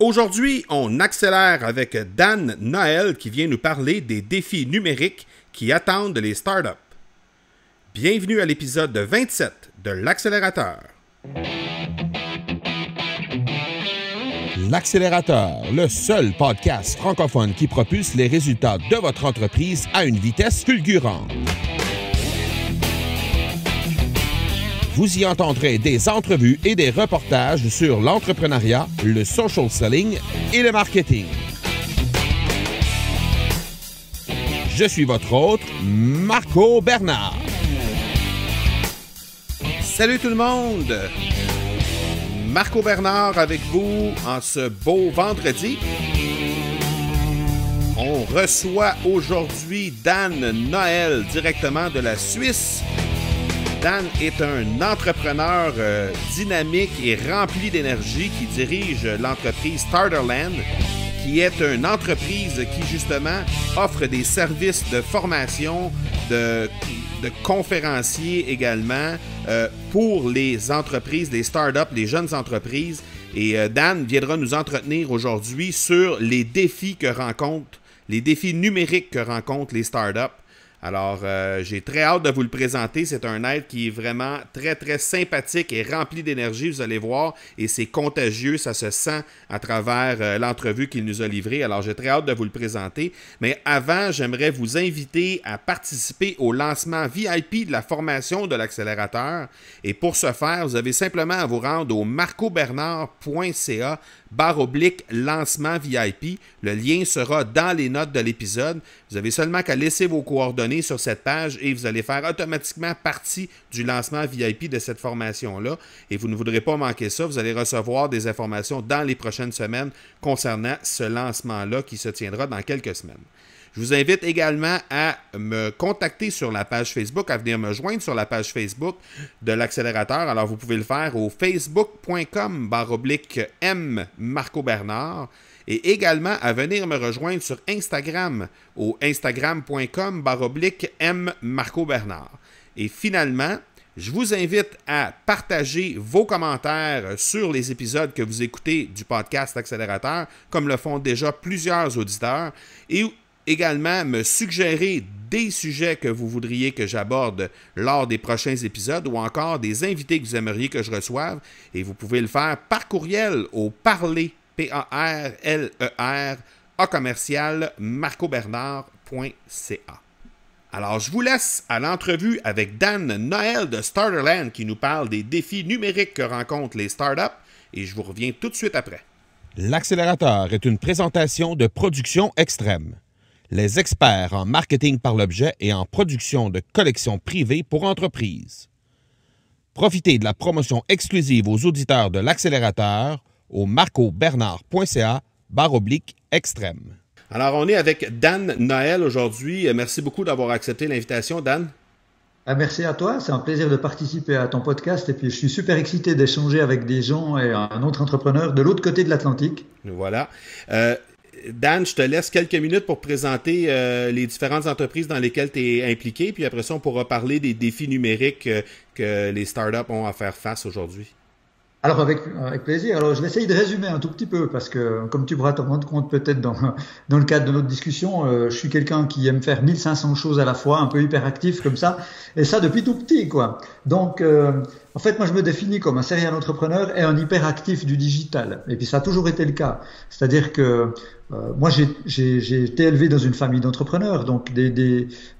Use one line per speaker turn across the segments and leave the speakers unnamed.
Aujourd'hui, on accélère avec Dan Noël qui vient nous parler des défis numériques qui attendent les startups. Bienvenue à l'épisode 27 de l'Accélérateur.
L'Accélérateur, le seul podcast francophone qui propulse les résultats de votre entreprise à une vitesse fulgurante. Vous y entendrez des entrevues et des reportages sur l'entrepreneuriat, le social selling et le marketing. Je suis votre hôte, Marco Bernard.
Salut tout le monde! Marco Bernard avec vous en ce beau vendredi. On reçoit aujourd'hui Dan Noël directement de la Suisse. Dan est un entrepreneur dynamique et rempli d'énergie qui dirige l'entreprise Starterland, qui est une entreprise qui justement offre des services de formation, de conférenciers également pour les entreprises, les startups, les jeunes entreprises. Et Dan viendra nous entretenir aujourd'hui sur les défis les défis numériques que rencontrent les startups. Alors, j'ai très hâte de vous le présenter. C'est un être qui est vraiment très, très sympathique et rempli d'énergie, vous allez voir. Et c'est contagieux, ça se sent à travers l'entrevue qu'il nous a livrée. Alors, j'ai très hâte de vous le présenter. Mais avant, j'aimerais vous inviter à participer au lancement VIP de la formation de l'accélérateur. Et pour ce faire, vous avez simplement à vous rendre au marcobernard.ca/lancement VIP. Le lien sera dans les notes de l'épisode. Vous avez seulement qu'à laisser vos coordonnées sur cette page et vous allez faire automatiquement partie du lancement VIP de cette formation-là. Et vous ne voudrez pas manquer ça. Vous allez recevoir des informations dans les prochaines semaines concernant ce lancement-là qui se tiendra dans quelques semaines. Je vous invite également à me contacter sur la page Facebook, à venir me joindre sur la page Facebook de l'accélérateur. Alors, vous pouvez le faire au facebook.com/M Marco Bernard et également à venir me rejoindre sur Instagram au instagram.com/M Marco Bernard. Et finalement, je vous invite à partager vos commentaires sur les épisodes que vous écoutez du podcast Accélérateur, comme le font déjà plusieurs auditeurs, et également me suggérer des sujets que vous voudriez que j'aborde lors des prochains épisodes ou encore des invités que vous aimeriez que je reçoive. Et vous pouvez le faire par courriel au parler, P-A-R-L-E-R, @marcobernard.ca. Alors, je vous laisse à l'entrevue avec Dan Noël de Starterland qui nous parle des défis numériques que rencontrent les startups et je vous reviens tout de suite après.
L'Accélérateur est une présentation de Production Extrême. Les experts en marketing par l'objet et en production de collections privées pour entreprises. Profitez de la promotion exclusive aux auditeurs de l'Accélérateur au marcobernard.ca/extrême.
Alors, on est avec Dan Noël aujourd'hui. Merci beaucoup d'avoir accepté l'invitation, Dan.
Merci à toi, c'est un plaisir de participer à ton podcast et puis je suis super excité d'échanger avec des gens et un autre entrepreneur de l'autre côté de l'Atlantique.
Voilà. Dan, je te laisse quelques minutes pour présenter les différentes entreprises dans lesquelles tu es impliqué, puis après ça, on pourra parler des défis numériques que les startups ont à faire face aujourd'hui.
Alors avec plaisir. Alors je vais essayer de résumer un tout petit peu parce que comme tu pourras te rendre compte peut-être dans le cadre de notre discussion, je suis quelqu'un qui aime faire 1500 choses à la fois, un peu hyperactif comme ça, et ça depuis tout petit quoi. Donc en fait moi je me définis comme un serial entrepreneur et un hyperactif du digital. Et puis ça a toujours été le cas. C'est-à-dire que moi j'ai été élevé dans une famille d'entrepreneurs. Donc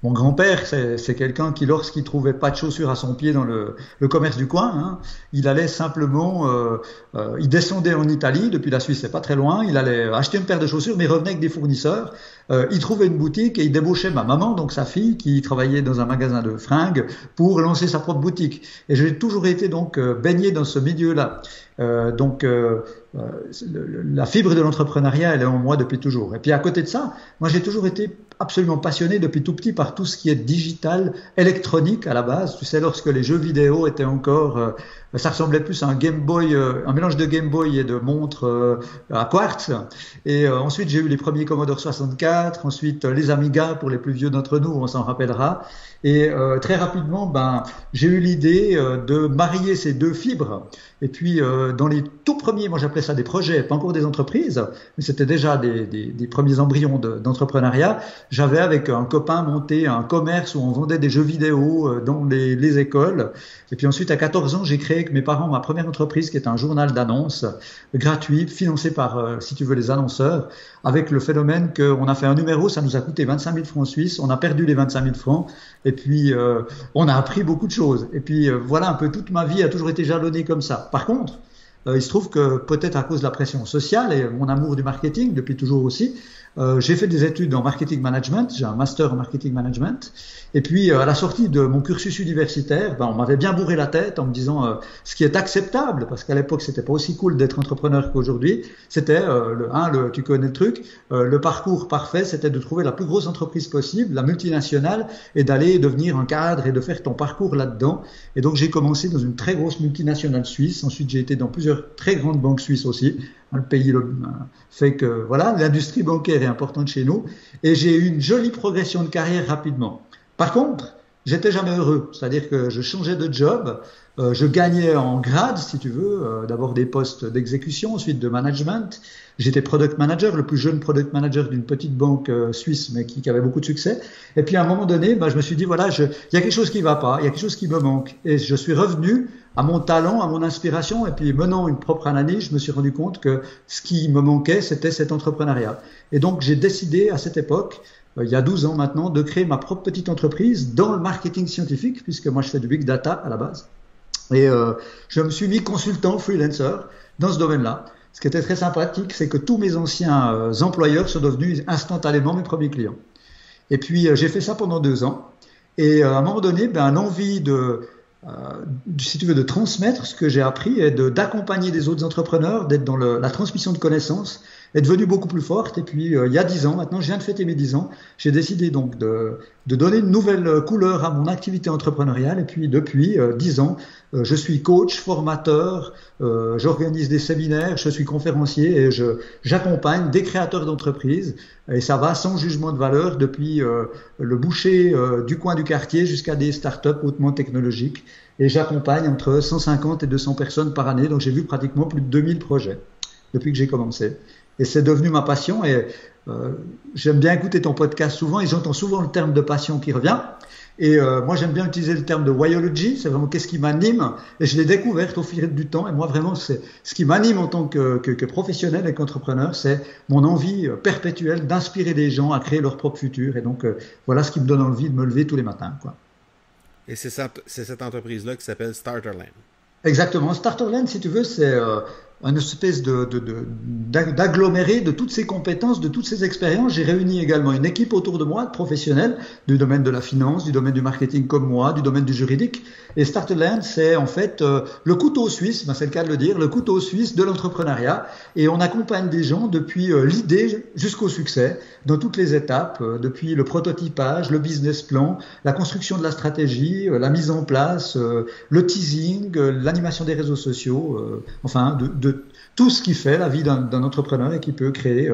mon grand-père c'est quelqu'un qui lorsqu'il trouvait pas de chaussures à son pied dans le commerce du coin, hein, il allait simplement il descendait en Italie, depuis la Suisse c'est pas très loin, il allait acheter une paire de chaussures mais il revenait avec des fournisseurs, il trouvait une boutique et il débauchait ma maman, donc sa fille qui travaillait dans un magasin de fringues pour lancer sa propre boutique. Et j'ai toujours été donc baigné dans ce milieu-là. La fibre de l'entrepreneuriat, elle est en moi depuis toujours. Et puis à côté de ça, moi j'ai toujours été absolument passionné depuis tout petit par tout ce qui est digital, électronique à la base. Tu sais, lorsque les jeux vidéo étaient encore, ça ressemblait plus à un Game Boy, un mélange de Game Boy et de montre à quartz. Et ensuite j'ai eu les premiers Commodore 64, ensuite les Amiga pour les plus vieux d'entre nous, on s'en rappellera. Et très rapidement, j'ai eu l'idée de marier ces deux fibres. Et puis, dans les tout premiers, moi j'appelais ça des projets, pas encore des entreprises, mais c'était déjà des premiers embryons d'entrepreneuriat. J'avais avec un copain monté un commerce où on vendait des jeux vidéo dans les écoles. Et puis ensuite, à 14 ans, j'ai créé avec mes parents ma première entreprise qui est un journal d'annonces gratuit, financé par, si tu veux, les annonceurs, avec le phénomène qu'on a fait un numéro, ça nous a coûté 25 000 francs suisses, on a perdu les 25 000 francs, et puis on a appris beaucoup de choses. Et puis voilà, un peu toute ma vie a toujours été jalonnée comme ça. Par contre, il se trouve que peut-être à cause de la pression sociale et mon amour du marketing depuis toujours aussi, j'ai fait des études en marketing management, j'ai un master en marketing management, et puis à la sortie de mon cursus universitaire, on m'avait bien bourré la tête en me disant ce qui est acceptable, parce qu'à l'époque c'était pas aussi cool d'être entrepreneur qu'aujourd'hui, c'était tu connais le truc, le parcours parfait, c'était de trouver la plus grosse entreprise possible, la multinationale, et d'aller devenir un cadre et de faire ton parcours là-dedans. Et donc j'ai commencé dans une très grosse multinationale suisse, ensuite j'ai été dans plusieurs très grandes banques suisses aussi. Le pays fait que voilà, l'industrie bancaire est importante chez nous, et j'ai eu une jolie progression de carrière rapidement. Par contre, j'étais jamais heureux, c'est-à-dire que je changeais de job, je gagnais en grade, si tu veux, d'abord des postes d'exécution, ensuite de management. J'étais product manager, le plus jeune product manager d'une petite banque suisse, mais qui avait beaucoup de succès. Et puis à un moment donné, je me suis dit, voilà, il y a quelque chose qui va pas, il y a quelque chose qui me manque. Et je suis revenu à mon talent, à mon inspiration, et puis menant une propre analyse, je me suis rendu compte que ce qui me manquait, c'était cet entrepreneuriat. Et donc j'ai décidé à cette époque, il y a 12 ans maintenant, de créer ma propre petite entreprise dans le marketing scientifique, puisque moi je fais du big data à la base. Et je me suis mis consultant, freelancer dans ce domaine-là. Ce qui était très sympathique, c'est que tous mes anciens employeurs sont devenus instantanément mes premiers clients. Et puis j'ai fait ça pendant 2 ans. Et à un moment donné, l'envie si tu veux, de transmettre ce que j'ai appris et d'accompagner des autres entrepreneurs, d'être dans la transmission de connaissances, est devenue beaucoup plus forte. Et puis, il y a 10 ans, maintenant, je viens de fêter mes 10 ans, j'ai décidé donc de donner une nouvelle couleur à mon activité entrepreneuriale. Et puis, depuis 10 ans, je suis coach, formateur, j'organise des séminaires, je suis conférencier et j'accompagne des créateurs d'entreprises. Et ça va sans jugement de valeur, depuis le boucher du coin du quartier jusqu'à des startups hautement technologiques. Et j'accompagne entre 150 et 200 personnes par année. Donc, j'ai vu pratiquement plus de 2000 projets depuis que j'ai commencé. Et c'est devenu ma passion, et j'aime bien écouter ton podcast souvent, et j'entends souvent le terme de passion qui revient. Et moi, j'aime bien utiliser le terme de whyology, c'est vraiment qu'est-ce qui m'anime, et je l'ai découverte au fil du temps. Et moi, vraiment, c'est ce qui m'anime en tant que professionnel et qu'entrepreneur, c'est mon envie perpétuelle d'inspirer des gens à créer leur propre futur. Et donc, voilà ce qui me donne envie de me lever tous les matins, quoi.
Et c'est cette entreprise-là qui s'appelle Starterland.
Exactement. Starterland, si tu veux, c'est une espèce d'aggloméré de toutes ces compétences, de toutes ces expériences. J'ai réuni également une équipe autour de moi, de professionnels du domaine de la finance, du domaine du marketing comme moi, du domaine du juridique. Et Starterland, c'est en fait le couteau suisse, c'est le cas de le dire, le couteau suisse de l'entrepreneuriat. Et on accompagne des gens depuis l'idée jusqu'au succès, dans toutes les étapes, depuis le prototypage, le business plan, la construction de la stratégie, la mise en place, le teasing, l'animation des réseaux sociaux, enfin de tout ce qui fait la vie d'un entrepreneur et qui peut créer,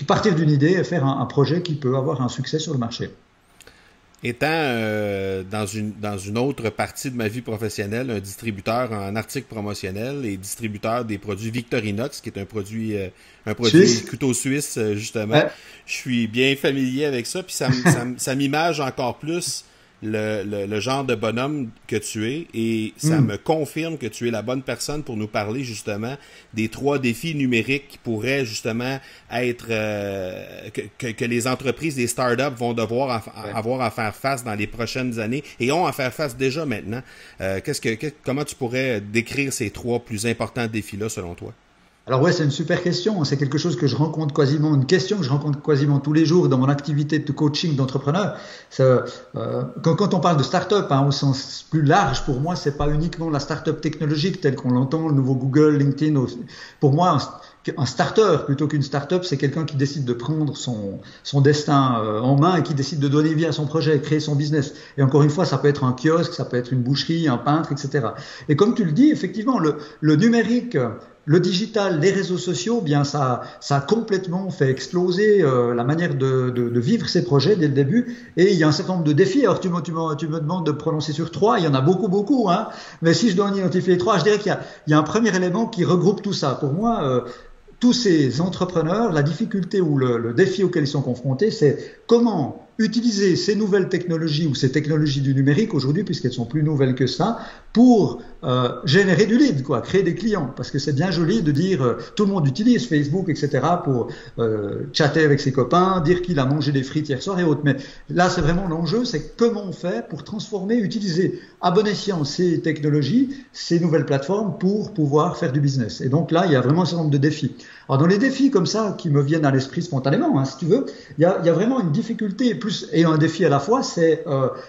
partir d'une idée et faire un projet qui peut avoir un succès sur le marché.
Étant dans une autre partie de ma vie professionnelle, un distributeur en articles promotionnels et distributeur des produits Victorinox, qui est un produit couteau suisse, justement, ouais. Je suis bien familier avec ça, puis ça m'image encore plus le genre de bonhomme que tu es, et ça me confirme que tu es la bonne personne pour nous parler justement des 3 défis numériques qui pourraient justement être que les entreprises, les startups vont devoir avoir à faire face dans les prochaines années et ont à faire face déjà maintenant. Comment tu pourrais décrire ces 3 plus importants défis-là selon toi?
Alors ouais, c'est une super question. C'est quelque chose que je rencontre quasiment tous les jours dans mon activité de coaching d'entrepreneur. Quand on parle de start-up, au sens plus large, pour moi, c'est pas uniquement la start-up technologique telle qu'on l'entend, le nouveau Google, LinkedIn. Pour moi, un starter plutôt qu'une start-up, c'est quelqu'un qui décide de prendre son destin en main et qui décide de donner vie à son projet, créer son business. Et encore une fois, ça peut être un kiosque, ça peut être une boucherie, un peintre, etc. Et comme tu le dis, effectivement, le numérique le digital, les réseaux sociaux, bien ça a complètement fait exploser la manière de vivre ces projets dès le début. Et il y a un certain nombre de défis. Alors tu me demandes de prononcer sur 3, il y en a beaucoup, hein. Mais si je dois en identifier les 3, je dirais qu'il y a un premier élément qui regroupe tout ça. Pour moi, tous ces entrepreneurs, la difficulté ou le défi auquel ils sont confrontés, c'est comment utiliser ces nouvelles technologies ou ces technologies du numérique aujourd'hui, puisqu'elles sont plus nouvelles que ça, pour générer du lead, quoi, créer des clients. Parce que c'est bien joli de dire tout le monde utilise Facebook, etc. pour chatter avec ses copains, dire qu'il a mangé des frites hier soir et autres. Mais là, c'est vraiment l'enjeu, c'est comment on fait pour transformer, utiliser à bon escient ces technologies, ces nouvelles plateformes pour pouvoir faire du business. Et donc là, il y a vraiment un certain nombre de défis. Alors dans les défis comme ça qui me viennent à l'esprit spontanément, hein, si tu veux, il y a vraiment une difficulté et un défi à la fois, c'est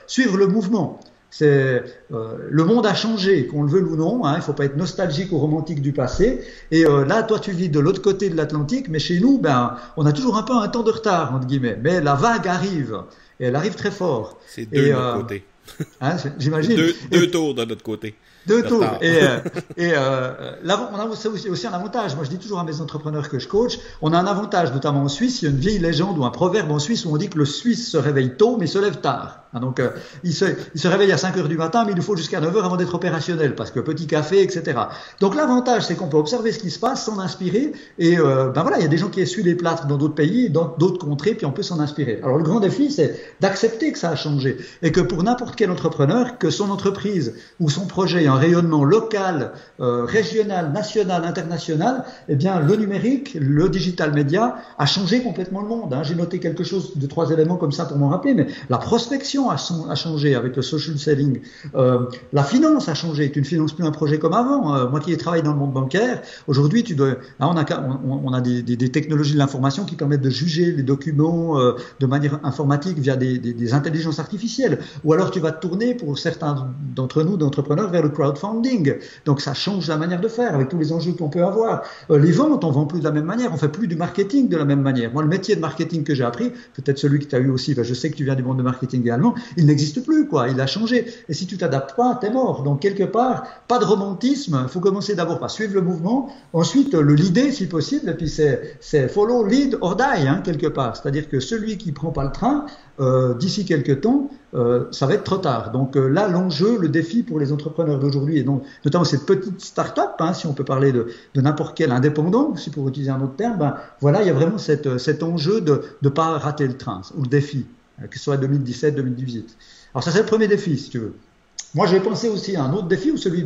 suivre le mouvement. C'est le monde a changé, qu'on le veuille ou non, hein, il ne faut pas être nostalgique ou romantique du passé. Et là, toi, tu vis de l'autre côté de l'Atlantique, mais chez nous, on a toujours un peu un temps de retard, entre guillemets. Mais la vague arrive, et elle arrive très fort.
C'est de notre côté.
Hein, j'imagine.
Deux tours de notre côté.
Deux tours. Là, on a aussi un avantage. Moi, je dis toujours à mes entrepreneurs que je coach, on a un avantage, notamment en Suisse. Il y a une vieille légende ou un proverbe en Suisse où on dit que le Suisse se réveille tôt, mais se lève tard. Hein, donc, il se réveille à 5 heures du matin, mais il nous faut jusqu'à 9 heures avant d'être opérationnel, parce que petit café, etc. Donc, l'avantage, c'est qu'on peut observer ce qui se passe, s'en inspirer. Et voilà, il y a des gens qui essuient les plâtres dans d'autres pays, dans d'autres contrées, puis on peut s'en inspirer. Alors, le grand défi, c'est d'accepter que ça a changé et que pour n'importe quel entrepreneur, que son entreprise ou son projet un rayonnement local, régional, national, international, eh bien, le numérique, le digital média a changé complètement le monde. Hein. J'ai noté quelque chose de 3 éléments comme ça pour m'en rappeler, mais la prospection a changé avec le social selling. La finance a changé. Tu ne finances plus un projet comme avant. Moi qui ai travaillé dans le monde bancaire, aujourd'hui, on a des technologies de l'information qui permettent de juger les documents de manière informatique via des intelligences artificielles. Ou alors tu vas te tourner pour certains d'entre nous, d'entrepreneurs, vers le crowdfunding. Donc ça change la manière de faire avec tous les enjeux qu'on peut avoir. Les ventes, on vend plus de la même manière, on fait plus du marketing de la même manière. Moi, le métier de marketing que j'ai appris, peut-être celui que tu as eu aussi, je sais que tu viens du monde de marketing également, il n'existe plus, quoi. Il a changé. Et si tu t'adaptes pas, t'es mort. Donc quelque part, pas de romantisme. Il faut commencer d'abord par suivre le mouvement, ensuite le leader si possible, et puis c'est follow, lead or die, hein, quelque part. C'est-à-dire que celui qui prend pas le train, d'ici quelques temps, ça va être trop tard. Donc là, l'enjeu, le défi pour les entrepreneurs d'aujourd'hui, et donc notamment cette petite start-up, hein, si on peut parler de n'importe quel indépendant, si pour utiliser un autre terme, voilà, il y a vraiment cet enjeu de ne pas rater le train, ou le défi, que ce soit 2017, 2018. Alors ça, c'est le premier défi, si tu veux. Moi, j'ai pensé aussi à un autre défi, ou celui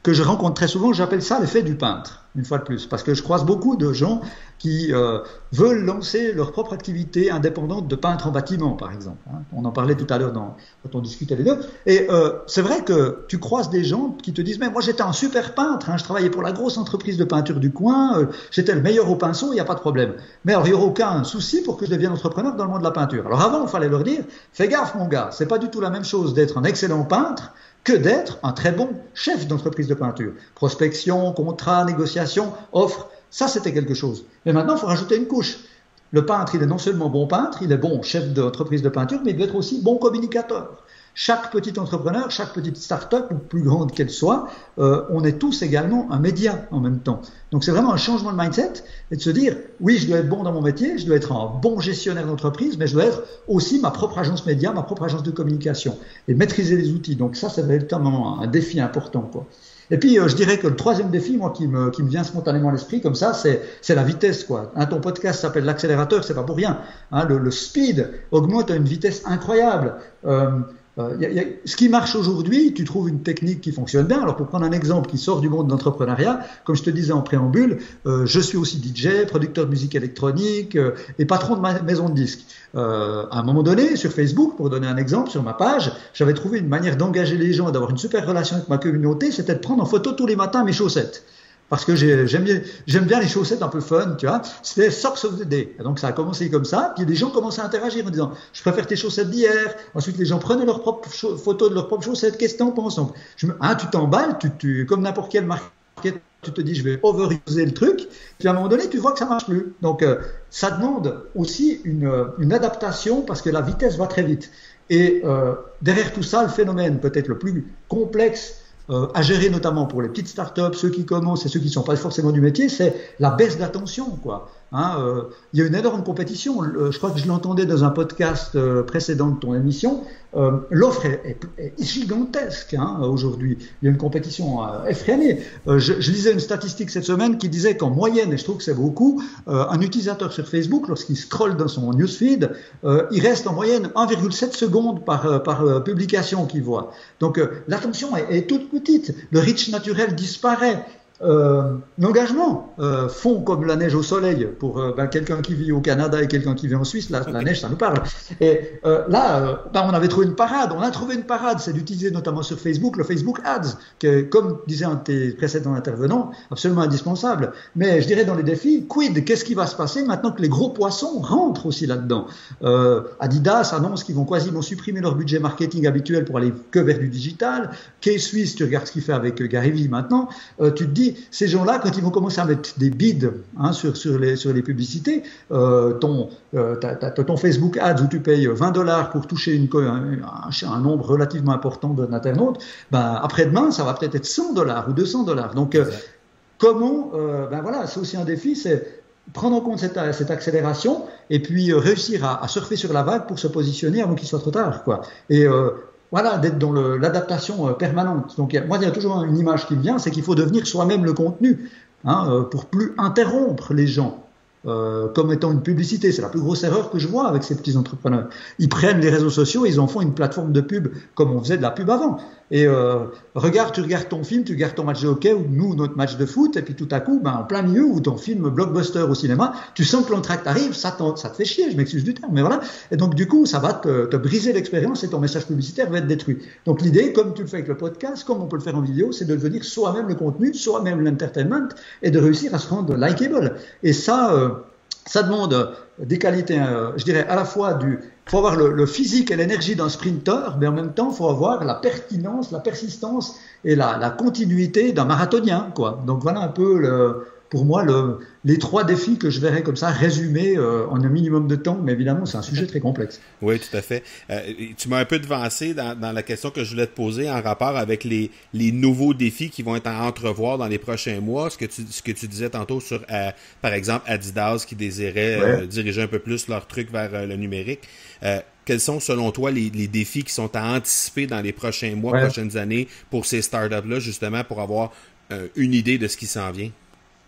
que je rencontre très souvent, j'appelle ça l'effet du peintre, une fois de plus, parce que je croise beaucoup de gens qui veulent lancer leur propre activité indépendante de peintre en bâtiment, par exemple. Hein. On en parlait tout à l'heure quand on discutait les deux. Et c'est vrai que tu croises des gens qui te disent « Mais moi, j'étais un super peintre, hein, je travaillais pour la grosse entreprise de peinture du coin, j'étais le meilleur au pinceau, il n'y a pas de problème. Mais alors, il n'y aura aucun souci pour que je devienne entrepreneur dans le monde de la peinture. » Alors avant, il fallait leur dire « Fais gaffe, mon gars, c'est pas du tout la même chose d'être un excellent peintre que d'être un très bon chef d'entreprise de peinture. Prospection, contrat, négociation, offre, ça c'était quelque chose. Mais maintenant, il faut rajouter une couche. Le peintre, il est non seulement bon peintre, il est bon chef d'entreprise de peinture, mais il doit être aussi bon communicateur. Chaque petit entrepreneur, chaque petite start-up, ou plus grande qu'elle soit, on est tous également un média en même temps. Donc c'est vraiment un changement de mindset et de se dire, oui, je dois être bon dans mon métier, je dois être un bon gestionnaire d'entreprise, mais je dois être aussi ma propre agence média, ma propre agence de communication et maîtriser les outils. Donc ça va être un défi important, quoi. Et puis, je dirais que le troisième défi, moi, qui me vient spontanément à l'esprit, comme ça, c'est la vitesse, quoi. Hein, ton podcast s'appelle l'accélérateur, c'est pas pour rien. Hein, le speed augmente à une vitesse incroyable. Ce qui marche aujourd'hui, tu trouves une technique qui fonctionne bien. Alors pour prendre un exemple qui sort du monde de l'entrepreneuriat, comme je te disais en préambule, je suis aussi DJ, producteur de musique électronique et patron de ma maison de disques. À un moment donné, sur Facebook, pour donner un exemple, sur ma page, j'avais trouvé une manière d'engager les gens et d'avoir une super relation avec ma communauté, c'était de prendre en photo tous les matins mes chaussettes. Parce que j'aime bien les chaussettes un peu fun, tu vois. C'était Socks of the Day. Et donc ça a commencé comme ça. Puis les gens commençaient à interagir en disant « Je préfère tes chaussettes d'hier ». Ensuite, les gens prenaient leurs propres photos de leurs propres chaussettes. Qu'est-ce que t'en penses? Donc, tu t'emballes, comme n'importe quel marketeur, tu te dis « Je vais overuser le truc ». Puis à un moment donné, tu vois que ça marche plus. Donc, ça demande aussi une adaptation parce que la vitesse va très vite. Et derrière tout ça, le phénomène peut-être le plus complexe à gérer notamment pour les petites startups, ceux qui commencent et ceux qui ne sont pas forcément du métier, c'est la baisse d'attention, quoi. Il y a une énorme compétition. Je crois que je l'entendais dans un podcast précédent de ton émission. L'offre est gigantesque aujourd'hui. Il y a une compétition effrénée. Je lisais une statistique cette semaine qui disait qu'en moyenne, et je trouve que c'est beaucoup, un utilisateur sur Facebook, lorsqu'il scrolle dans son newsfeed, il reste en moyenne 1,7 secondes par publication qu'il voit. Donc l'attention est toute petite. Le reach naturel disparaît. L'engagement fond comme la neige au soleil pour quelqu'un qui vit au Canada et quelqu'un qui vit en Suisse. La neige, ça nous parle. Et là, on avait trouvé une parade. On a trouvé une parade, c'est d'utiliser notamment sur Facebook le Facebook Ads, qui est, comme disait un de tes précédents intervenants, absolument indispensable. Mais je dirais dans les défis, qu'est-ce qui va se passer maintenant que les gros poissons rentrent aussi là-dedans? Adidas annonce qu'ils vont quasiment supprimer leur budget marketing habituel pour aller que vers du digital. K-Swiss, tu regardes ce qu'il fait avec Gary Vee maintenant, tu te dis, ces gens-là, quand ils vont commencer à mettre des bids sur les publicités, ton Facebook Ads où tu payes $20 pour toucher un nombre relativement important d'internautes, après-demain, ça va peut-être être $100 ou $200. Donc, comment, c'est aussi un défi, c'est prendre en compte cette accélération et puis réussir à surfer sur la vague pour se positionner avant qu'il soit trop tard, quoi. Et d'être dans l'adaptation permanente. Donc, moi, il y a toujours une image qui me vient, c'est qu'il faut devenir soi-même le contenu, pour plus interrompre les gens, comme étant une publicité. C'est la plus grosse erreur que je vois avec ces petits entrepreneurs. Ils prennent les réseaux sociaux, ils en font une plateforme de pub, comme on faisait de la pub avant. Et tu regardes ton film, tu regardes ton match de hockey, ou nous, notre match de foot, et puis tout à coup, en plein milieu, ou ton film blockbuster au cinéma, tu sens que l'entracte arrive, ça te fait chier, je m'excuse du terme, mais voilà. Et donc, du coup, ça va te briser l'expérience et ton message publicitaire va être détruit. Donc, l'idée, comme tu le fais avec le podcast, comme on peut le faire en vidéo, c'est de devenir soi-même le contenu, soi-même l'entertainment, et de réussir à se rendre likeable. Et ça demande des qualités, je dirais, à la fois faut avoir le physique et l'énergie d'un sprinter, mais en même temps, il faut avoir la pertinence, la persistance et la continuité d'un marathonien, quoi. Donc voilà un peu pour moi les trois défis que je verrais comme ça résumés en un minimum de temps, mais évidemment c'est un sujet très complexe.
Oui, tout à fait. Tu m'as un peu devancé dans la question que je voulais te poser en rapport avec les nouveaux défis qui vont être à entrevoir dans les prochains mois. Ce que tu disais tantôt sur, par exemple, Adidas qui désirait diriger un peu plus leur truc vers le numérique. Quels sont, selon toi, les défis qui sont à anticiper dans les prochains mois, prochaines années pour ces startups-là, justement, pour avoir une idée de ce qui s'en vient?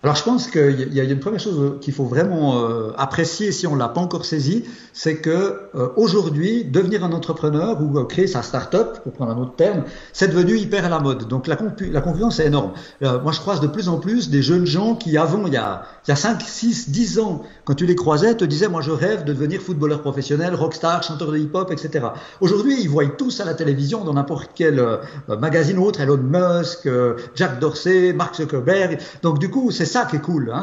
Alors je pense qu'il y a une première chose qu'il faut vraiment apprécier si on l'a pas encore saisi, c'est que aujourd'hui devenir un entrepreneur ou créer sa start-up, pour prendre un autre terme, c'est devenu hyper à la mode. Donc la concurrence est énorme. Moi je croise de plus en plus des jeunes gens qui avant il y a 5, 6, 10 ans, quand tu les croisais, te disaient moi je rêve de devenir footballeur professionnel, rockstar, chanteur de hip-hop, etc. Aujourd'hui ils voient tous à la télévision dans n'importe quel magazine autre, Elon Musk, Jack Dorsey, Mark Zuckerberg. Donc du coup c'est ça qui est cool.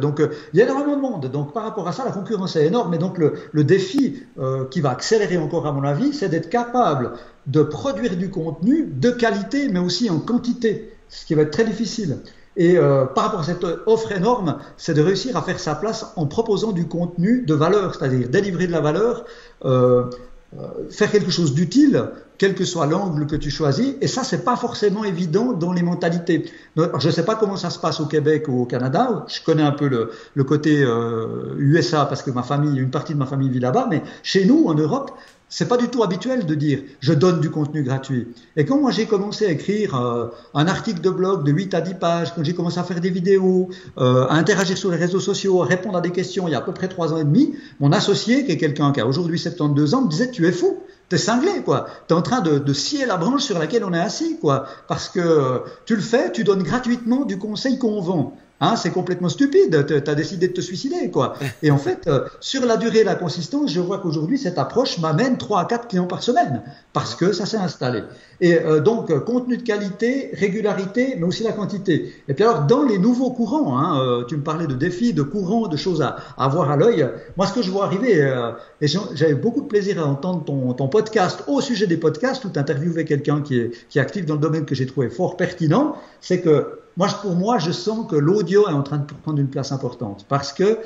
Donc il y a énormément de monde. Donc par rapport à ça, la concurrence est énorme. Mais donc le défi qui va accélérer encore à mon avis, c'est d'être capable de produire du contenu de qualité, mais aussi en quantité, ce qui va être très difficile. Et par rapport à cette offre énorme, c'est de réussir à faire sa place en proposant du contenu de valeur, c'est-à-dire délivrer de la valeur, faire quelque chose d'utile, quel que soit l'angle que tu choisis, et ça c'est pas forcément évident dans les mentalités. Je sais pas comment ça se passe au Québec ou au Canada, je connais un peu le côté USA parce que une partie de ma famille vit là-bas, mais chez nous en Europe, c'est pas du tout habituel de dire je donne du contenu gratuit. Et quand moi j'ai commencé à écrire un article de blog de 8 à 10 pages, quand j'ai commencé à faire des vidéos, à interagir sur les réseaux sociaux, à répondre à des questions il y a à peu près 3 ans et demi, mon associé, qui est quelqu'un qui a aujourd'hui 72 ans, me disait tu es fou, t'es cinglé, quoi. T'es en train de scier la branche sur laquelle on est assis, quoi. Parce que tu le fais, tu donnes gratuitement du conseil qu'on vend. C'est complètement stupide, t'as décidé de te suicider, quoi. Et en fait, sur la durée et la consistance, je vois qu'aujourd'hui, cette approche m'amène 3 à 4 clients par semaine, parce que ça s'est installé. Et donc, contenu de qualité, régularité, mais aussi la quantité. Et puis alors, dans les nouveaux courants, tu me parlais de défis, de courants, de choses à avoir à l'œil. Moi, ce que je vois arriver, et j'avais beaucoup de plaisir à entendre ton podcast au sujet des podcasts, où tu interviewais quelqu'un qui est actif dans le domaine que j'ai trouvé fort pertinent, c'est que pour moi, je sens que l'audio est en train de prendre une place importante parce que,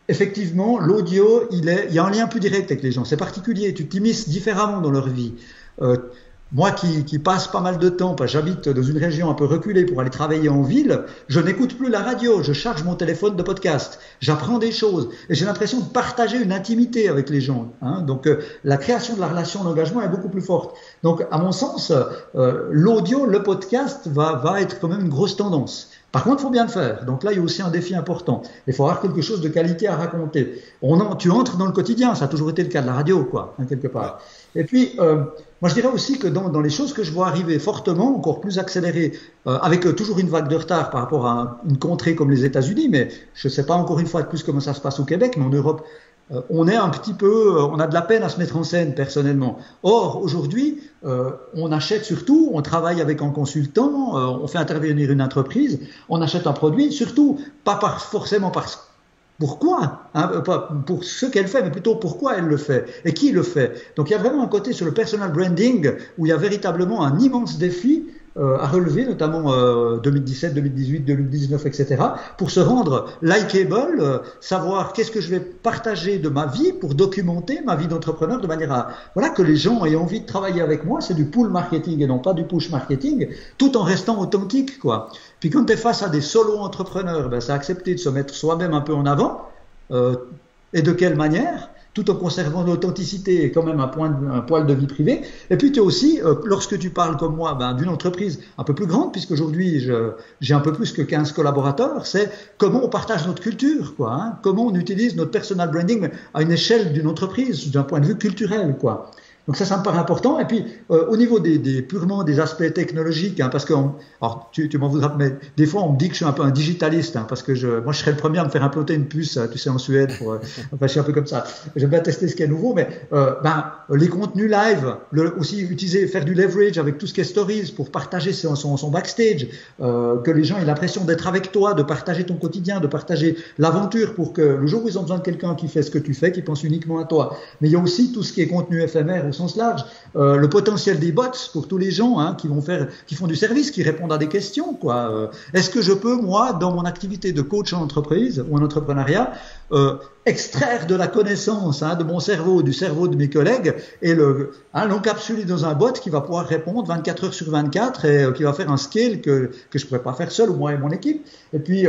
effectivement, l'audio, il y a un lien plus direct avec les gens. C'est particulier. Tu t'immisces différemment dans leur vie. Moi qui passe pas mal de temps, parce que j'habite dans une région un peu reculée pour aller travailler en ville, je n'écoute plus la radio, je charge mon téléphone de podcast, j'apprends des choses et j'ai l'impression de partager une intimité avec les gens. Hein. Donc la création de la relation d'engagement est beaucoup plus forte. Donc à mon sens, l'audio, le podcast va être quand même une grosse tendance. Par contre, il faut bien le faire. Donc là, il y a aussi un défi important. Il faut avoir quelque chose de qualité à raconter. Tu entres dans le quotidien, ça a toujours été le cas de la radio, quoi, hein, quelque part. Et puis, moi je dirais aussi que dans les choses que je vois arriver fortement, encore plus accélérées, avec toujours une vague de retard par rapport à une contrée comme les États-Unis, mais je ne sais pas encore une fois de plus comment ça se passe au Québec, mais en Europe, on est un petit peu, on a de la peine à se mettre en scène personnellement. Or, aujourd'hui, on achète surtout, on travaille avec un consultant, on fait intervenir une entreprise, on achète un produit, surtout pas forcément parce pourquoi, hein, pas pour ce qu'elle fait, mais plutôt pourquoi elle le fait et qui le fait. Donc il y a vraiment un côté sur le personal branding où il y a véritablement un immense défi à relever, notamment 2017, 2018, 2019, etc., pour se rendre likeable, savoir qu'est-ce que je vais partager de ma vie pour documenter ma vie d'entrepreneur de manière à voilà que les gens aient envie de travailler avec moi. C'est du pull marketing et non pas du push marketing, tout en restant authentique, quoi. Puis quand tu es face à des solo-entrepreneurs, ben, c'est accepter de se mettre soi-même un peu en avant, et de quelle manière, tout en conservant l'authenticité et quand même un poil de vie privée. Et puis tu as aussi, lorsque tu parles comme moi d'une entreprise un peu plus grande, puisqu'aujourd'hui j'ai un peu plus que 15 collaborateurs, c'est comment on partage notre culture, quoi, hein, comment on utilise notre personal branding à une échelle d'une entreprise, d'un point de vue culturel, quoi. Donc ça me paraît important. Et puis, au niveau purement des aspects technologiques, hein, parce que, alors tu m'en voudras, mais des fois on me dit que je suis un peu un digitaliste, hein, parce que moi je serais le premier à me faire implanter une puce, tu sais, en Suède, enfin je suis un peu comme ça. J'aime bien tester ce qui est nouveau, mais les contenus live, aussi faire du leverage avec tout ce qui est stories pour partager son backstage, que les gens aient l'impression d'être avec toi, de partager ton quotidien, de partager l'aventure pour que le jour où ils ont besoin de quelqu'un qui fait ce que tu fais, qui pense uniquement à toi. Mais il y a aussi tout ce qui est contenu éphémère au sens large, le potentiel des bots pour tous les gens, hein, qui font du service, qui répondent à des questions, quoi. Est-ce que je peux, moi, dans mon activité de coach en entreprise ou en entrepreneuriat, extraire de la connaissance, hein, de mon cerveau, du cerveau de mes collègues et l'encapsuler dans un bot qui va pouvoir répondre 24 heures sur 24 et qui va faire un scale que je ne pourrais pas faire seul, ou moi et mon équipe. Et puis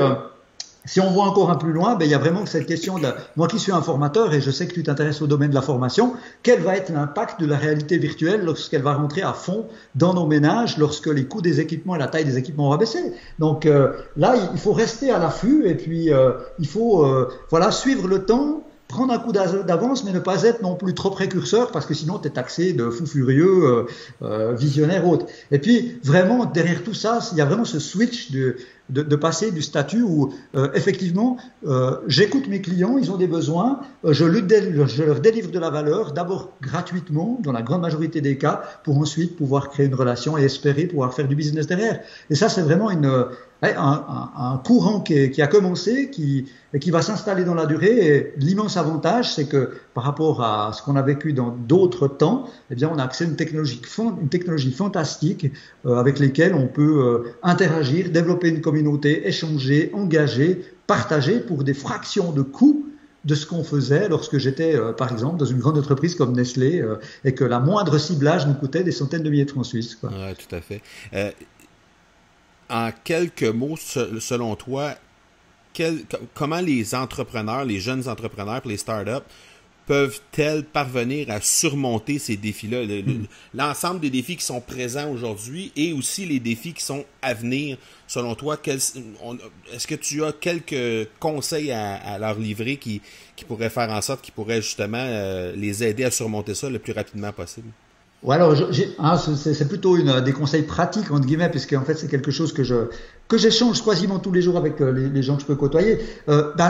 si on voit encore un peu plus loin, il y a vraiment cette question moi qui suis un formateur et je sais que tu t'intéresses au domaine de la formation, quel va être l'impact de la réalité virtuelle lorsqu'elle va rentrer à fond dans nos ménages, lorsque les coûts des équipements et la taille des équipements vont baisser. Donc là, il faut rester à l'affût et puis il faut suivre le temps, prendre un coup d'avance, mais ne pas être non plus trop précurseur, parce que sinon tu es taxé de fou furieux, visionnaire autre. Et puis vraiment, derrière tout ça, il y a vraiment ce switch de passer du statut où effectivement j'écoute mes clients, ils ont des besoins, je leur délivre de la valeur, d'abord gratuitement dans la grande majorité des cas, pour ensuite pouvoir créer une relation et espérer pouvoir faire du business derrière. Et ça, c'est vraiment un courant qui a commencé, et qui va s'installer dans la durée. Et l'immense avantage, c'est que par rapport à ce qu'on a vécu dans d'autres temps, eh bien, on a accès à une technologie fantastique avec lesquelles on peut interagir, développer une communauté, échanger, engager, partager pour des fractions de coûts de ce qu'on faisait lorsque j'étais, par exemple, dans une grande entreprise comme Nestlé, et que la moindre ciblage nous coûtait des centaines de milliers de francs suisses, quoi.
Ouais, tout à fait. En quelques mots, selon toi, comment les entrepreneurs, les jeunes entrepreneurs, les startups, peuvent-elles parvenir à surmonter ces défis-là, l'ensemble des défis qui sont présents aujourd'hui et aussi les défis qui sont à venir, selon toi? Est-ce que tu as quelques conseils à leur livrer qui pourraient faire en sorte, qui pourraient justement les aider à surmonter ça le plus rapidement possible?
Ouais, alors c'est plutôt des conseils pratiques entre guillemets, puisque en fait c'est quelque chose que j'échange quasiment tous les jours avec les gens que je peux côtoyer.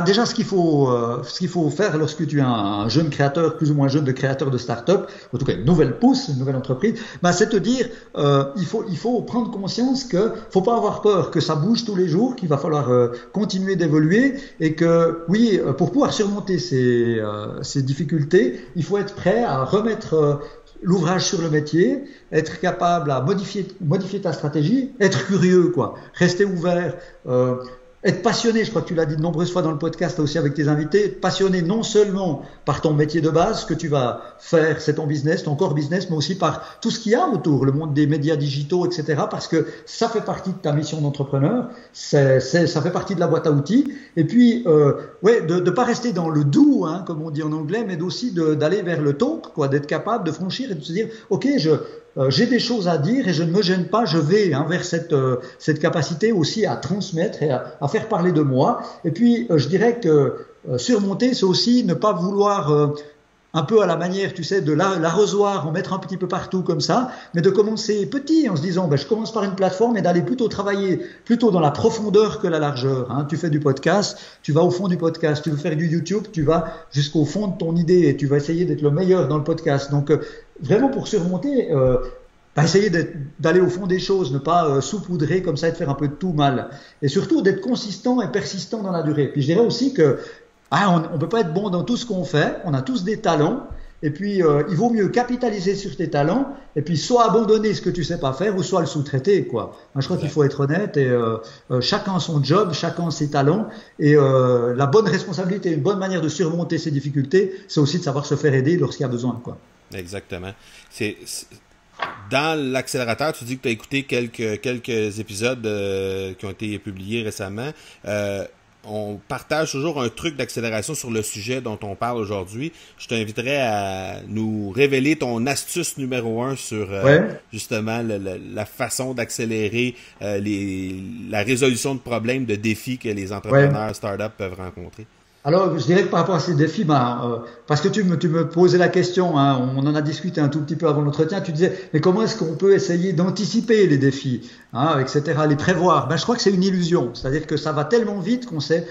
Déjà ce qu'il faut faire lorsque tu es un jeune créateur, plus ou moins jeune de créateur de start-up, en tout cas une nouvelle pousse, une nouvelle entreprise, c'est te dire il faut prendre conscience que faut pas avoir peur, que ça bouge tous les jours, qu'il va falloir continuer d'évoluer et que oui, pour pouvoir surmonter ces difficultés, il faut être prêt à remettre l'ouvrage sur le métier, être capable à modifier ta stratégie, être curieux, quoi, rester ouvert, être passionné, je crois que tu l'as dit de nombreuses fois dans le podcast aussi avec tes invités, être passionné non seulement par ton métier de base, ce que tu vas faire, c'est ton business, ton core business, mais aussi par tout ce qu'il y a autour, le monde des médias digitaux, etc. Parce que ça fait partie de ta mission d'entrepreneur, ça fait partie de la boîte à outils. Et puis, de pas rester dans le do, hein, comme on dit en anglais, mais aussi d'aller vers le talk, quoi, d'être capable de franchir et de se dire, ok, j'ai des choses à dire et je ne me gêne pas, je vais vers cette capacité aussi à transmettre et à faire parler de moi. Et puis, je dirais que surmonter, c'est aussi ne pas vouloir, un peu à la manière, tu sais, de l'arrosoir, en mettre un petit peu partout comme ça, mais de commencer petit en se disant, je commence par une plateforme et d'aller plutôt travailler plutôt dans la profondeur que la largeur. Hein. Tu fais du podcast, tu vas au fond du podcast. Tu veux faire du YouTube, tu vas jusqu'au fond de ton idée et tu vas essayer d'être le meilleur dans le podcast. Donc, vraiment pour surmonter, essayer d'aller au fond des choses, ne pas saupoudrer comme ça et de faire un peu de tout mal. Et surtout d'être consistant et persistant dans la durée. Puis je dirais aussi que on peut pas être bon dans tout ce qu'on fait, on a tous des talents, et puis il vaut mieux capitaliser sur tes talents, et puis soit abandonner ce que tu sais pas faire, ou soit le sous-traiter, quoi. Je crois qu'il faut être honnête, et chacun son job, chacun ses talents, et la bonne responsabilité, une bonne manière de surmonter ces difficultés, c'est aussi de savoir se faire aider lorsqu'il y a besoin, quoi.
Exactement. Dans l'accélérateur, tu dis que tu as écouté quelques épisodes qui ont été publiés récemment. On partage toujours un truc d'accélération sur le sujet dont on parle aujourd'hui. Je t'inviterais à nous révéler ton astuce numéro 1 sur justement la façon d'accélérer la résolution de problèmes, de défis que les entrepreneurs startups peuvent rencontrer.
Alors, je dirais que par rapport à ces défis, parce que tu me posais la question, hein, on en a discuté un tout petit peu avant l'entretien, tu disais, mais comment est-ce qu'on peut essayer d'anticiper les défis, hein, etc., les prévoir? Je crois que c'est une illusion, c'est-à-dire que ça va tellement vite qu'on sait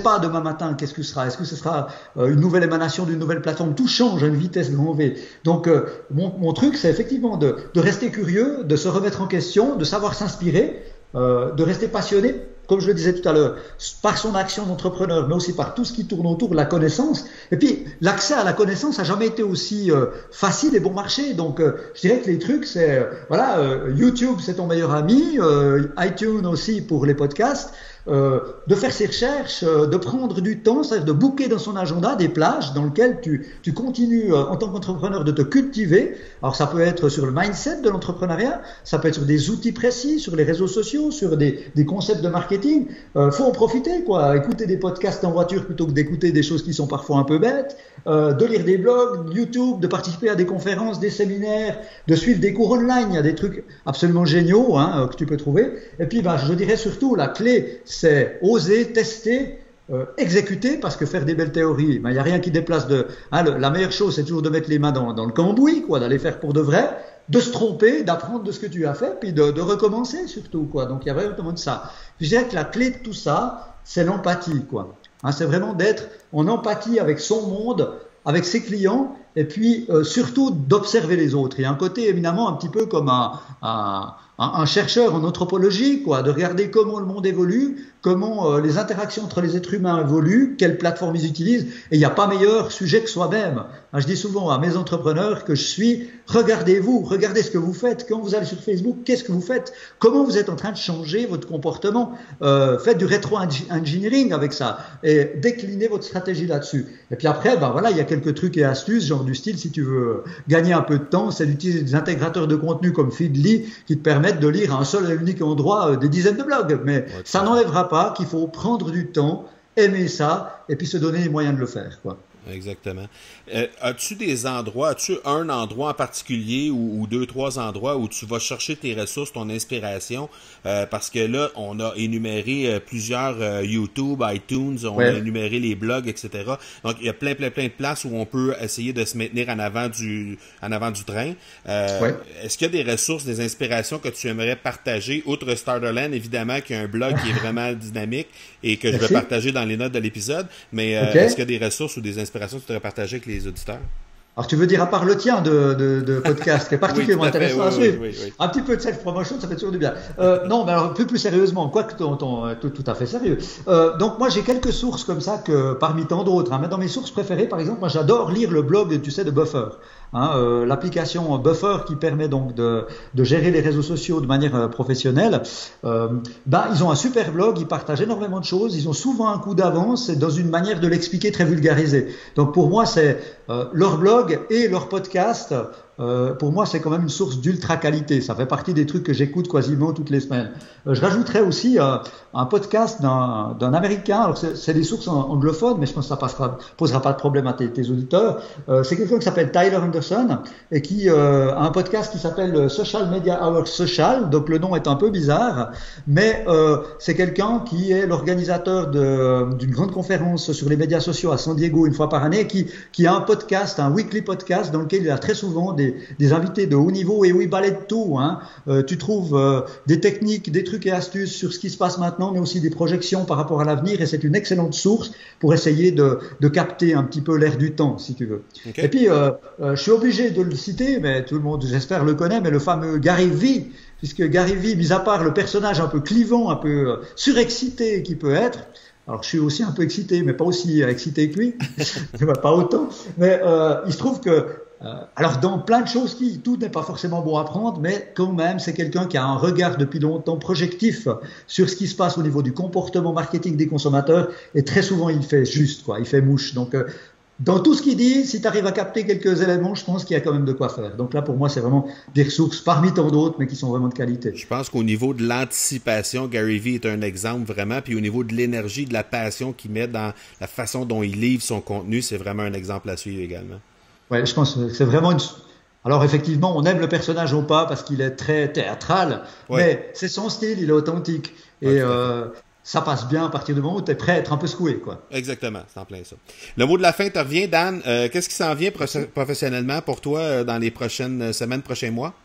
pas demain matin qu'est-ce que ce sera. Est-ce que ce sera une nouvelle émanation d'une nouvelle plateforme? Tout change à une vitesse grand V. Donc, mon truc, c'est effectivement de rester curieux, de se remettre en question, de savoir s'inspirer, de rester passionné, comme je le disais tout à l'heure, par son action d'entrepreneur, mais aussi par tout ce qui tourne autour de la connaissance. Et puis, l'accès à la connaissance n'a jamais été aussi facile et bon marché. Donc, je dirais que les trucs, c'est, YouTube, c'est ton meilleur ami, iTunes aussi pour les podcasts, de faire ses recherches, de prendre du temps, c'est-à-dire de booker dans son agenda des plages dans lesquelles tu continues en tant qu'entrepreneur de te cultiver. Alors ça peut être sur le mindset de l'entrepreneuriat, ça peut être sur des outils précis, sur les réseaux sociaux, sur des concepts de marketing. Faut en profiter, quoi. Écouter des podcasts en voiture plutôt que d'écouter des choses qui sont parfois un peu bêtes, de lire des blogs, YouTube, de participer à des conférences, des séminaires, de suivre des cours online. Il y a des trucs absolument géniaux que tu peux trouver. Et puis je dirais surtout la clé, c'est oser, tester, exécuter, parce que faire des belles théories, il n'y a rien qui déplace la meilleure chose, c'est toujours de mettre les mains dans le cambouis, quoi, d'aller faire pour de vrai, de se tromper, d'apprendre de ce que tu as fait, puis de recommencer surtout, quoi. Donc il y a vraiment de ça. Je dirais que la clé de tout ça, c'est l'empathie, quoi. C'est vraiment d'être en empathie avec son monde, avec ses clients, et puis surtout d'observer les autres. Il y a un côté éminemment un petit peu comme un chercheur en anthropologie, quoi, de regarder comment le monde évolue, comment les interactions entre les êtres humains évoluent, quelles plateformes ils utilisent, et il n'y a pas meilleur sujet que soi-même. Je dis souvent à mes entrepreneurs que je suis, regardez-vous, regardez ce que vous faites, quand vous allez sur Facebook, qu'est-ce que vous faites, comment vous êtes en train de changer votre comportement, faites du rétro-engineering avec ça, et déclinez votre stratégie là-dessus. Et puis après, il y a quelques trucs et astuces, genre du style, si tu veux gagner un peu de temps, c'est d'utiliser des intégrateurs de contenu comme Feedly, qui te permettent de lire à un seul et unique endroit des dizaines de blogs, mais ça n'enlèvera pas qu'il faut prendre du temps, aimer ça, et puis se donner les moyens de le faire, quoi.
Exactement. As-tu un endroit en particulier ou deux, trois endroits où tu vas chercher tes ressources, ton inspiration? Parce que là, on a énuméré plusieurs YouTube, iTunes, on a énuméré les blogs, etc. Donc, il y a plein de places où on peut essayer de se maintenir en avant du train. Est-ce qu'il y a des ressources, des inspirations que tu aimerais partager, outre Starterland, évidemment, qui est un blog qui est vraiment dynamique et que je vais partager dans les notes de l'épisode, mais est-ce qu'il y a des ressources ou des inspirations que tu voudrais partager avec les auditeurs?
Alors, tu veux dire à part le tien de podcast, qui est particulièrement
oui,
intéressant à suivre.
Oui.
Un petit peu de self-promotion, ça fait toujours du bien. Non, mais alors plus sérieusement, quoique tout à fait sérieux. Donc moi, j'ai quelques sources comme ça que parmi tant d'autres. Hein, mais dans mes sources préférées, par exemple, moi j'adore lire le blog, tu sais, de Buffer. Hein, l'application Buffer qui permet donc de gérer les réseaux sociaux de manière professionnelle. Ils ont un super blog, ils partagent énormément de choses, ils ont souvent un coup d'avance et dans une manière de l'expliquer très vulgarisée. Donc pour moi, c'est leur blog et leur podcast. Pour moi, c'est quand même une source d'ultra qualité. Ça fait partie des trucs que j'écoute quasiment toutes les semaines. Je rajouterais aussi un podcast d'un Américain. Alors, c'est des sources anglophones, mais je pense que ça posera pas de problème à tes auditeurs. C'est quelqu'un qui s'appelle Tyler Anderson et qui a un podcast qui s'appelle Social Media Hour Social. Donc, le nom est un peu bizarre, mais c'est quelqu'un qui est l'organisateur d'une grande conférence sur les médias sociaux à San Diego une fois par année, qui a un podcast, un weekly podcast, dans lequel il a très souvent des invités de haut niveau et où il balaie de tout. Hein. Tu trouves des techniques, des trucs et astuces sur ce qui se passe maintenant, mais aussi des projections par rapport à l'avenir. Et c'est une excellente source pour essayer de capter un petit peu l'air du temps, si tu veux. Okay. Et puis, je suis obligé de le citer, mais tout le monde, j'espère, le connaît, mais le fameux Gary Vee, puisque Gary Vee, mis à part le personnage un peu clivant, un peu surexcité qu'il peut être, alors je suis aussi un peu excité, mais pas aussi excité que lui, pas autant, mais il se trouve que alors dans plein de choses tout n'est pas forcément bon à prendre, mais quand même c'est quelqu'un qui a un regard depuis longtemps projectif sur ce qui se passe au niveau du comportement marketing des consommateurs, et très souvent il fait juste, il fait mouche. Donc dans tout ce qu'il dit, si tu arrives à capter quelques éléments, je pense qu'il y a quand même de quoi faire. Donc là, pour moi, c'est vraiment des ressources parmi tant d'autres, mais qui sont vraiment de qualité.
Je pense qu'au niveau de l'anticipation, Gary Vee est un exemple vraiment. Puis au niveau de l'énergie, de la passion qu'il met dans la façon dont il livre son contenu, c'est vraiment un exemple à suivre également.
Ouais, je pense que c'est vraiment Alors effectivement, on aime le personnage ou pas parce qu'il est très théâtral, mais c'est son style, il est authentique. Et ça passe bien à partir du moment où tu es prêt à être un peu secoué, quoi.
Exactement, c'est en plein ça. Le mot de la fin te revient, Dan. Qu'est-ce qui s'en vient professionnellement pour toi dans les prochaines semaines, prochains mois?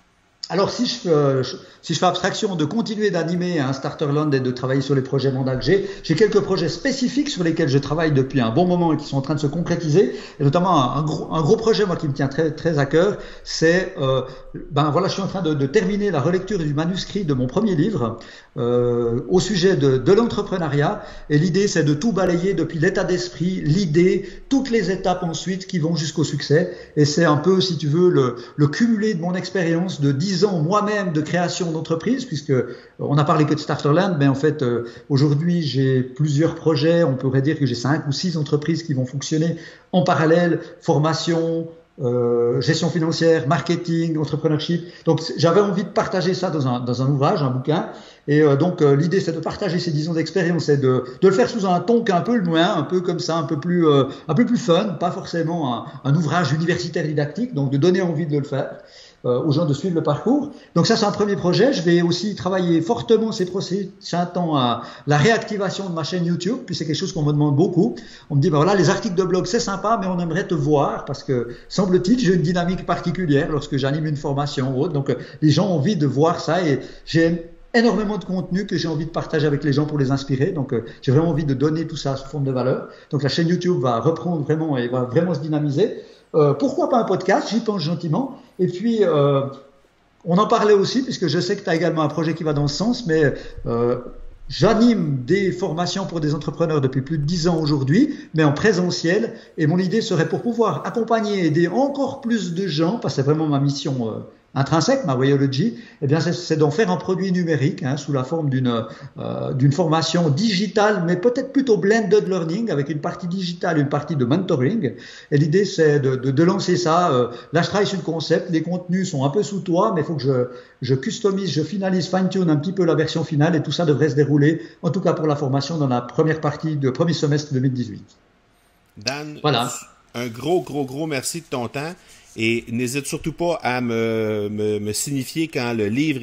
Alors, si je fais abstraction de continuer d'animer un Starterland et de travailler sur les projets mandats que j'ai quelques projets spécifiques sur lesquels je travaille depuis un bon moment et qui sont en train de se concrétiser. Et notamment un gros projet, moi, qui me tient très, très à cœur, c'est, je suis en train de terminer la relecture du manuscrit de mon premier livre au sujet de l'entrepreneuriat. Et l'idée, c'est de tout balayer depuis l'état d'esprit, l'idée, toutes les étapes ensuite qui vont jusqu'au succès. Et c'est un peu, si tu veux, le cumulé de mon expérience de 10 ans moi-même de création d'entreprise, puisque on a parlé que de Starterland, mais en fait aujourd'hui j'ai plusieurs projets. On pourrait dire que j'ai 5 ou 6 entreprises qui vont fonctionner en parallèle: formation, gestion financière, marketing, entrepreneurship. Donc j'avais envie de partager ça dans un ouvrage, un bouquin. Et donc l'idée c'est de partager ces 10 ans d'expérience et de le faire sous un ton qui est un peu le mien, un peu comme ça, un peu plus fun, pas forcément un ouvrage universitaire didactique, donc de donner envie de le faire aux gens, de suivre le parcours. Donc ça, c'est un premier projet. Je vais aussi travailler fortement ces prochains temps à la réactivation de ma chaîne YouTube, puis c'est quelque chose qu'on me demande beaucoup. On me dit, les articles de blog, c'est sympa, mais on aimerait te voir parce que, semble-t-il, j'ai une dynamique particulière lorsque j'anime une formation ou autre. Donc les gens ont envie de voir ça et j'ai énormément de contenu que j'ai envie de partager avec les gens pour les inspirer. Donc j'ai vraiment envie de donner tout ça sous forme de valeur. Donc la chaîne YouTube va reprendre vraiment et va vraiment se dynamiser. Pourquoi pas un podcast? J'y pense gentiment. Et puis, on en parlait aussi, puisque je sais que tu as également un projet qui va dans ce sens, mais j'anime des formations pour des entrepreneurs depuis plus de 10 ans aujourd'hui, mais en présentiel. Et mon idée serait, pour pouvoir accompagner et aider encore plus de gens, parce que c'est vraiment ma mission intrinsèque, ma Wayology, eh bien c'est d'en faire un produit numérique sous la forme d'une formation digitale, mais peut-être plutôt blended learning, avec une partie digitale et une partie de mentoring. Et l'idée c'est de lancer ça. Là je travaille sur le concept, les contenus sont un peu sous toit, mais il faut que je customise, je finalise, fine-tune un petit peu la version finale, et tout ça devrait se dérouler, en tout cas pour la formation, dans la première partie du premier semestre 2018.
Dan,
voilà.
Un gros merci de ton temps. Et n'hésite surtout pas à me signifier quand le livre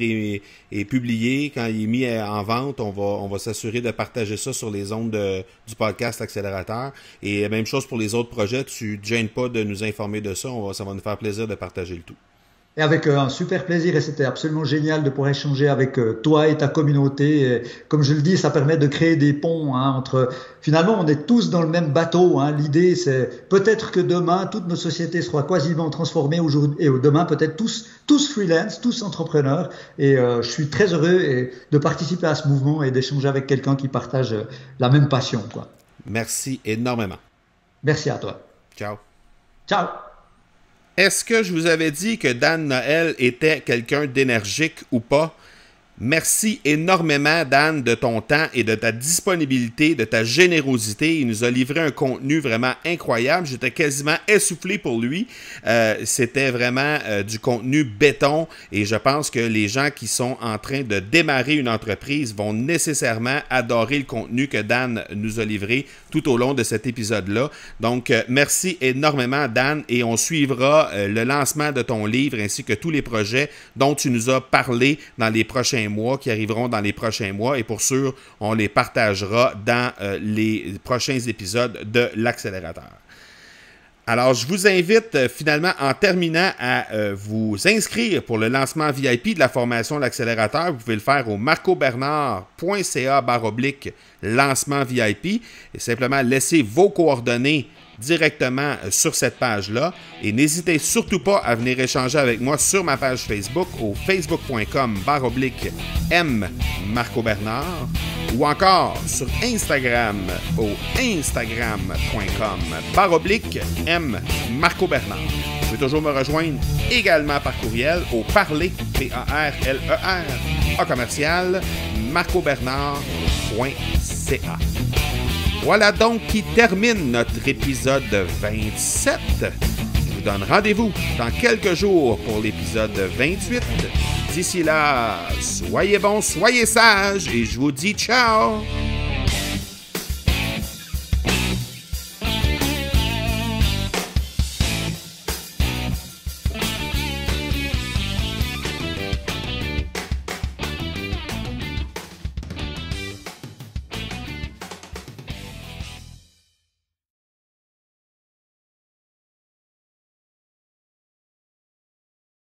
est publié, quand il est mis en vente. On va s'assurer de partager ça sur les ondes du podcast Accélérateur. Et même chose pour les autres projets. Tu ne te gênes pas de nous informer de ça. Ça va nous faire plaisir de partager le tout.
Et avec un super plaisir, et c'était absolument génial de pouvoir échanger avec toi et ta communauté. Et, comme je le dis, ça permet de créer des ponts entre... Finalement, on est tous dans le même bateau. L'idée, c'est peut-être que demain, toutes nos sociétés seront quasiment transformées aujourd'hui, et demain, peut-être tous freelance, tous entrepreneurs. Et je suis très heureux de participer à ce mouvement et d'échanger avec quelqu'un qui partage la même passion, quoi.
Merci énormément.
Merci à toi.
Ciao.
Ciao.
Est-ce que je vous avais dit que Dan Noël était quelqu'un d'énergique ou pas? Merci énormément, Dan, de ton temps et de ta disponibilité, de ta générosité. Il nous a livré un contenu vraiment incroyable. J'étais quasiment essoufflé pour lui. C'était vraiment du contenu béton et je pense que les gens qui sont en train de démarrer une entreprise vont nécessairement adorer le contenu que Dan nous a livré tout au long de cet épisode-là. Donc, merci énormément, Dan, et on suivra le lancement de ton livre ainsi que tous les projets dont tu nous as parlé dans les prochains mois, qui arriveront dans les prochains mois, et pour sûr, on les partagera dans les prochains épisodes de l'Accélérateur. Alors, je vous invite finalement, en terminant, à vous inscrire pour le lancement VIP de la formation L'Accélérateur. Vous pouvez le faire au marcobernard.ca/lancement VIP et simplement laisser vos coordonnées directement sur cette page-là. Et n'hésitez surtout pas à venir échanger avec moi sur ma page Facebook au facebook.com/m-marcobernard ou encore sur Instagram au instagram.com/m-marcobernard. Vous pouvez toujours me rejoindre également par courriel au parler, PARLER, commercial, marcobernard.ca. Voilà donc qui termine notre épisode 27. Je vous donne rendez-vous dans quelques jours pour l'épisode 28. D'ici là, soyez bons, soyez sages et je vous dis ciao!